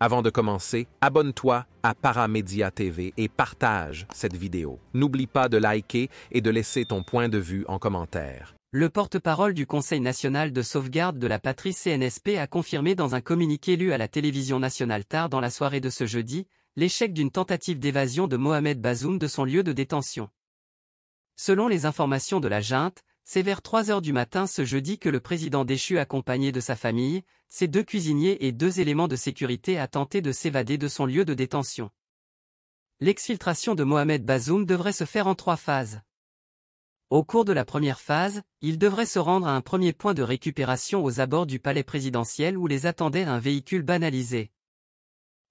Avant de commencer, abonne-toi à Paramédia TV et partage cette vidéo. N'oublie pas de liker et de laisser ton point de vue en commentaire. Le porte-parole du Conseil national de sauvegarde de la patrie CNSP a confirmé dans un communiqué lu à la télévision nationale tard dans la soirée de ce jeudi, l'échec d'une tentative d'évasion de Mohamed Bazoum de son lieu de détention. Selon les informations de la junte, c'est vers 3 heures du matin ce jeudi que le président déchu accompagné de sa famille, ses 2 cuisiniers et 2 éléments de sécurité a tenté de s'évader de son lieu de détention. L'exfiltration de Mohamed Bazoum devrait se faire en 3 phases. Au cours de la première phase, il devrait se rendre à un premier point de récupération aux abords du palais présidentiel où les attendait un véhicule banalisé.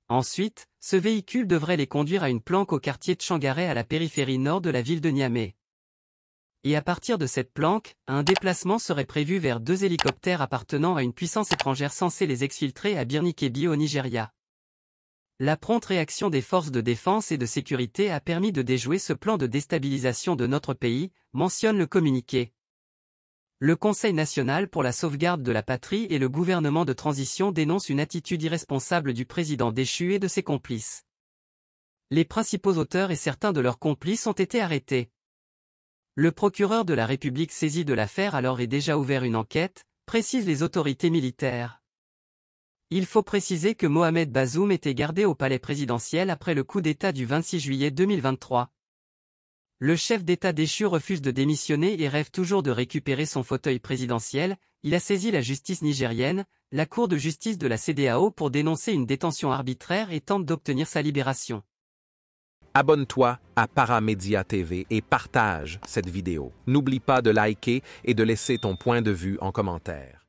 Ensuite, ce véhicule devrait les conduire à une planque au quartier de Tchangareh à la périphérie nord de la ville de Niamey. Et à partir de cette planque, un déplacement serait prévu vers 2 hélicoptères appartenant à une puissance étrangère censée les exfiltrer à Birni-Kebbi au Nigeria. La prompte réaction des forces de défense et de sécurité a permis de déjouer ce plan de déstabilisation de notre pays, mentionne le communiqué. Le Conseil national pour la sauvegarde de la patrie et le gouvernement de transition dénoncent une attitude irresponsable du président déchu et de ses complices. Les principaux auteurs et certains de leurs complices ont été arrêtés. Le procureur de la République saisi de l'affaire alors et déjà ouvert une enquête, précisent les autorités militaires. Il faut préciser que Mohamed Bazoum était gardé au palais présidentiel après le coup d'État du 26 juillet 2023. Le chef d'État déchu refuse de démissionner et rêve toujours de récupérer son fauteuil présidentiel. Il a saisi la justice nigérienne, la Cour de justice de la CEDEAO pour dénoncer une détention arbitraire et tente d'obtenir sa libération. Abonne-toi à Paramédia TV et partage cette vidéo. N'oublie pas de liker et de laisser ton point de vue en commentaire.